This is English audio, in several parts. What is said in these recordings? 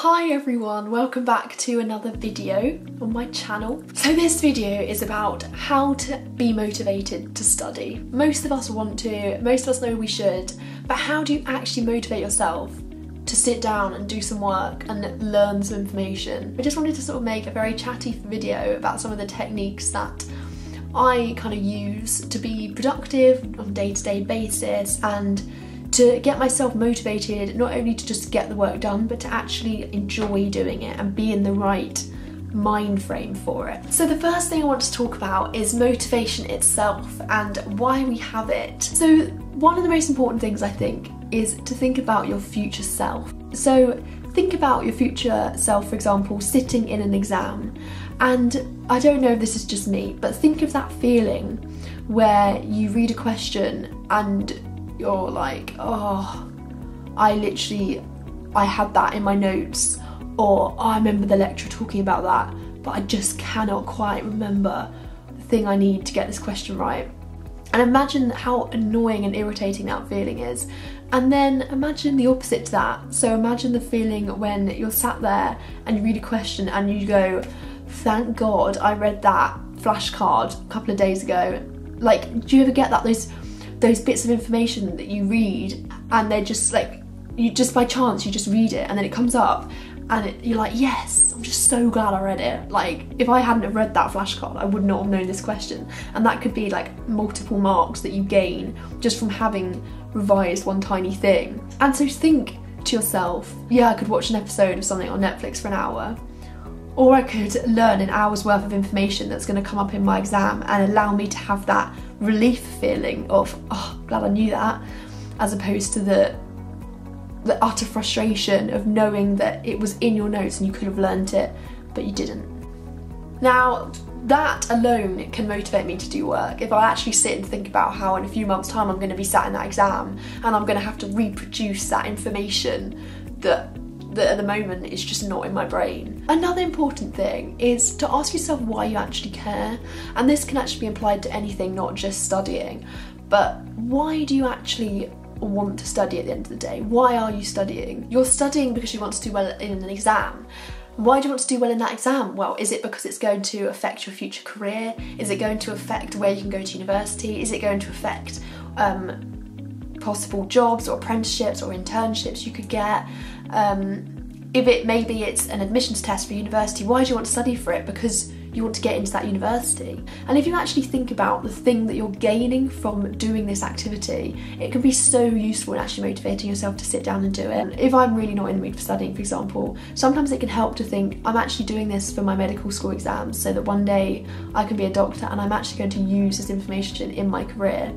Hi everyone, welcome back to another video on my channel. So this video is about how to be motivated to study. Most of us want to, most of us know we should, but how do you actually motivate yourself to sit down and do some work and learn some information? I just wanted to sort of make a very chatty video about some of the techniques that I kind of use to be productive on a day-to-day basis and to get myself motivated, not only to just get the work done, but to actually enjoy doing it and be in the right mind frame for it. So the first thing I want to talk about is motivation itself and why we have it. So one of the most important things I think is to think about your future self. So think about your future self, for example, sitting in an exam. And I don't know if this is just me, but think of that feeling where you read a question and you're like, oh, I had that in my notes, or oh, I remember the lecturer talking about that, but I just cannot quite remember the thing I need to get this question right. And imagine how annoying and irritating that feeling is. And then imagine the opposite to that. So imagine the feeling when you're sat there and you read a question and you go, thank God I read that flashcard a couple of days ago. Like, do you ever get that, those bits of information that you read and they're just like, you just by chance you just read it and then it comes up and you're like, yes, I'm just so glad I read it. Like, if I hadn't have read that flashcard, I would not have known this question. And that could be like multiple marks that you gain just from having revised one tiny thing. And so think to yourself, yeah, I could watch an episode of something on Netflix for an hour, or I could learn an hour's worth of information that's going to come up in my exam and allow me to have that relief feeling of, oh, glad I knew that, as opposed to the utter frustration of knowing that it was in your notes and you could have learnt it, but you didn't. Now, that alone can motivate me to do work. If I actually sit and think about how in a few months' time I'm going to be sat in that exam and I'm going to have to reproduce that information that at the moment is just not in my brain. Another important thing is to ask yourself why you actually care, and this can actually be applied to anything, not just studying, but why do you actually want to study at the end of the day? Why are you studying? You're studying because you want to do well in an exam. Why do you want to do well in that exam? Well, is it because it's going to affect your future career? Is it going to affect where you can go to university? Is it going to affect possible jobs or apprenticeships or internships you could get? If maybe it's an admissions test for university, why do you want to study for it? Because you want to get into that university. And if you actually think about the thing that you're gaining from doing this activity, it can be so useful in actually motivating yourself to sit down and do it. If I'm really not in the mood for studying, for example, sometimes it can help to think, I'm actually doing this for my medical school exams so that one day I can be a doctor and I'm actually going to use this information in my career.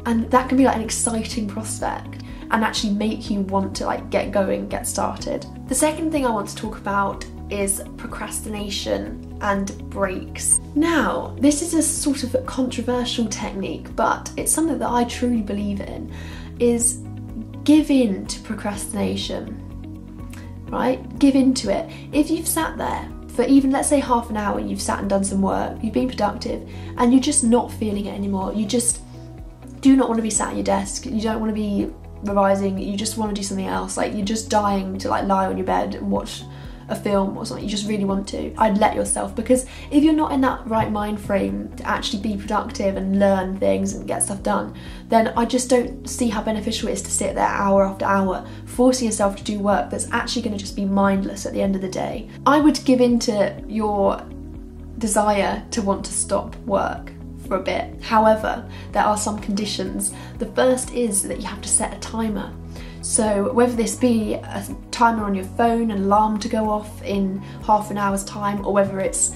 And that can be like an exciting prospect and actually make you want to like get going, get started. The second thing I want to talk about is procrastination and breaks. Now, this is a sort of controversial technique, but it's something that I truly believe in, is give in to procrastination, right? Give into it. If you've sat there for even, let's say, half an hour, you've sat and done some work, you've been productive, and you're just not feeling it anymore, you just do not want to be sat at your desk, you don't want to be revising, you just want to do something else, like you're just dying to like lie on your bed and watch a film or something, you just really want to, I'd let yourself, because if you're not in that right mind frame to actually be productive and learn things and get stuff done, then I just don't see how beneficial it is to sit there hour after hour forcing yourself to do work that's actually going to just be mindless at the end of the day. I would give in to your desire to want to stop work for a bit. However, there are some conditions. The first is that you have to set a timer. So whether this be a timer on your phone, an alarm to go off in half an hour's time, or whether it's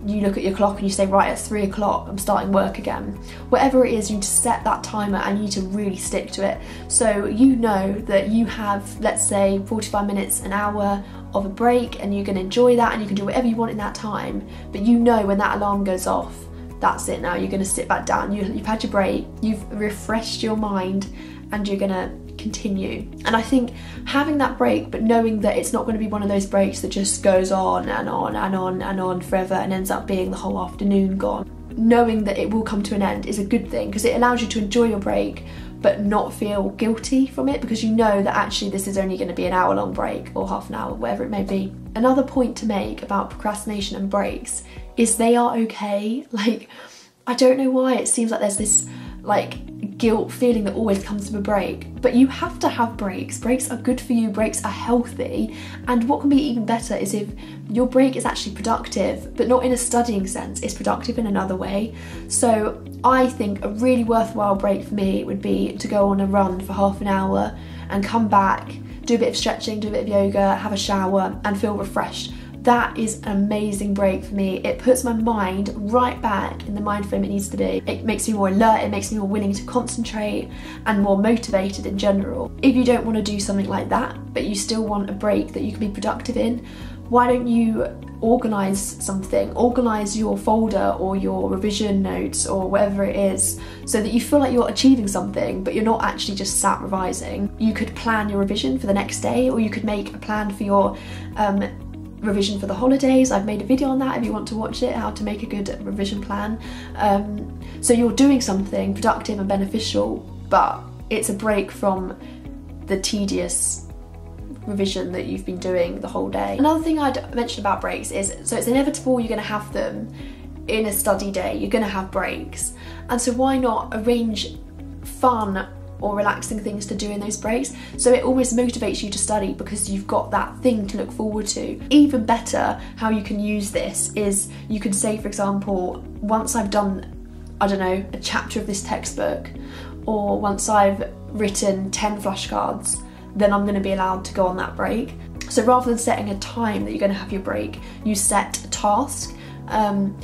you look at your clock and you say, right, it's 3 o'clock, I'm starting work again. Whatever it is, you need to set that timer and you need to really stick to it. So you know that you have, let's say, 45 minutes, an hour of a break, and you're going to enjoy that and you can do whatever you want in that time. But you know when that alarm goes off, that's it now, you're going to sit back down, you've had your break, you've refreshed your mind, and you're going to continue. And I think having that break, but knowing that it's not going to be one of those breaks that just goes on and on and on and on forever and ends up being the whole afternoon gone, knowing that it will come to an end is a good thing, because it allows you to enjoy your break, but not feel guilty from it, because you know that actually this is only going to be an hour-long break or half an hour, whatever it may be. Another point to make about procrastination and breaks is they are okay. Like, I don't know why it seems like there's this like guilt feeling that always comes with a break, but you have to have breaks. Breaks are good for you, breaks are healthy, and what can be even better is if your break is actually productive, but not in a studying sense, it's productive in another way. So I think a really worthwhile break for me would be to go on a run for half an hour and come back, do a bit of stretching, do a bit of yoga, have a shower and feel refreshed. That is an amazing break for me. It puts my mind right back in the mind frame it needs to be. It makes me more alert, it makes me more willing to concentrate and more motivated in general. If you don't want to do something like that, but you still want a break that you can be productive in, why don't you organise something? Organise your folder or your revision notes or whatever it is, so that you feel like you're achieving something, but you're not actually just sat revising. You could plan your revision for the next day, or you could make a plan for your revision for the holidays. I've made a video on that if you want to watch it, how to make a good revision plan. So you're doing something productive and beneficial, but it's a break from the tedious revision that you've been doing the whole day. Another thing I'd mention about breaks is, so it's inevitable you're going to have them in a study day, you're going to have breaks, and so why not arrange fun or relaxing things to do in those breaks, so it almost motivates you to study because you've got that thing to look forward to. Even better, how you can use this is you can say, for example, once I've done, I don't know, a chapter of this textbook, or once I've written 10 flashcards, then I'm going to be allowed to go on that break. So rather than setting a time that you're going to have your break, you set a task. And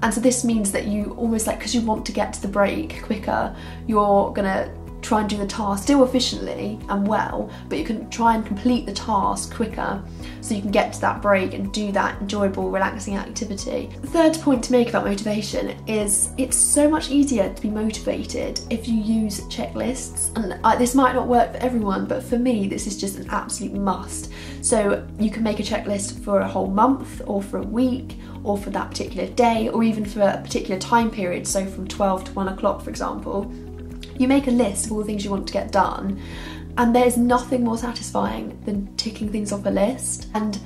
so this means that you almost, like, because you want to get to the break quicker, you're going to try and do the task still efficiently and well, but you can try and complete the task quicker so you can get to that break and do that enjoyable, relaxing activity. The third point to make about motivation is it's so much easier to be motivated if you use checklists. And this might not work for everyone, but for me this is just an absolute must. So you can make a checklist for a whole month, or for a week, or for that particular day, or even for a particular time period, so from 12 to 1 o'clock for example. You make a list of all the things you want to get done, and there's nothing more satisfying than ticking things off a list. And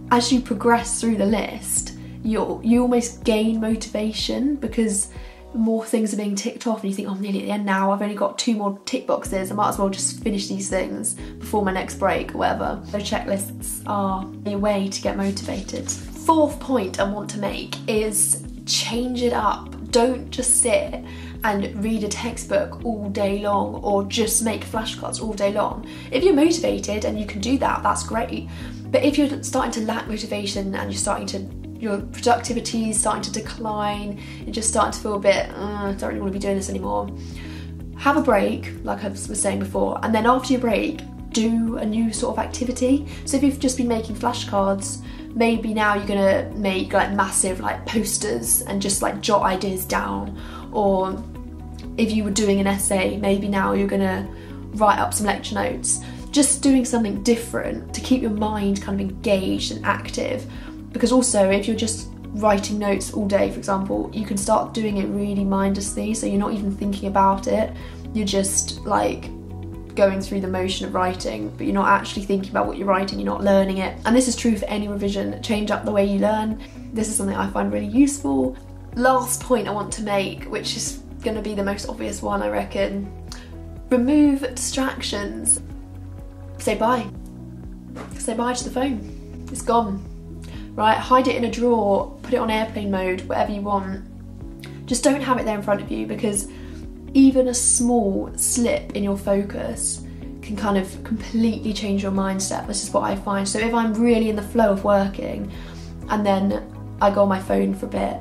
as you progress through the list, you almost gain motivation because more things are being ticked off, and you think, oh, I'm nearly at the end now, I've only got 2 more tick boxes, I might as well just finish these things before my next break or whatever. So checklists are a way to get motivated. Fourth point I want to make is change it up. Don't just sit and read a textbook all day long, or just make flashcards all day long. If you're motivated and you can do that, that's great. But if you're starting to lack motivation and your productivity is starting to decline, you're just starting to feel a bit, I don't really want to be doing this anymore, have a break, like I was saying before, and then after your break, do a new sort of activity. So if you've just been making flashcards, maybe now you're gonna make like massive like posters and just like jot ideas down. Or if you were doing an essay, maybe now you're gonna write up some lecture notes. Just doing something different to keep your mind kind of engaged and active. Because also if you're just writing notes all day, for example, you can start doing it really mindlessly, so you're not even thinking about it. You're just like going through the motion of writing, but you're not actually thinking about what you're writing, you're not learning it. And this is true for any revision. Change up the way you learn. This is something I find really useful. Last point I want to make, which is going to be the most obvious one I reckon, remove distractions. Say bye. Say bye to the phone. It's gone. Right, hide it in a drawer, put it on airplane mode, whatever you want. Just don't have it there in front of you, because even a small slip in your focus can kind of completely change your mindset. This is what I find. So if I'm really in the flow of working and then I go on my phone for a bit,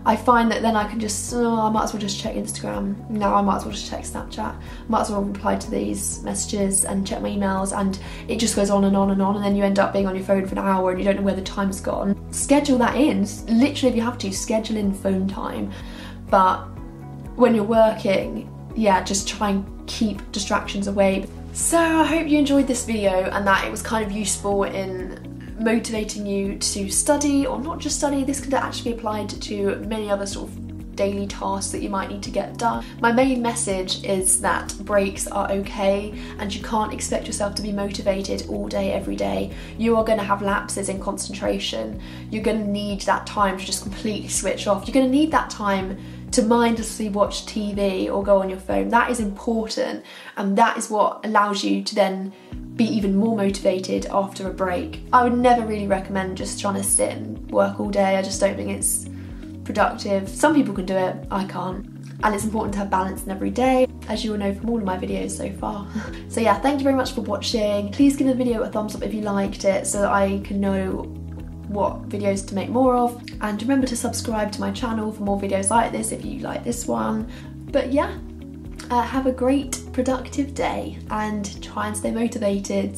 I find that then I can just, I might as well just check Instagram. Now I might as well just check Snapchat. I might as well reply to these messages and check my emails, and it just goes on and on and on, and then you end up being on your phone for an hour and you don't know where the time's gone. Schedule that in. Literally, if you have to, schedule in phone time. But when you're working, yeah, just try and keep distractions away. So I hope you enjoyed this video and that it was kind of useful in motivating you to study, or not just study. This could actually be applied to many other sort of daily tasks that you might need to get done. My main message is that breaks are okay, and you can't expect yourself to be motivated all day, every day. You are going to have lapses in concentration. You're going to need that time to just completely switch off. You're going to need that time to mindlessly watch TV or go on your phone. That is important, and that is what allows you to then be even more motivated after a break. I would never really recommend just trying to sit and work all day. I just don't think it's productive. Some people can do it, I can't. And it's important to have balance in every day, as you will know from all of my videos so far. So yeah, thank you very much for watching. Please give the video a thumbs up if you liked it, so that I can know what videos to make more of. And remember to subscribe to my channel for more videos like this if you like this one. But yeah, have a great productive day and try and stay motivated.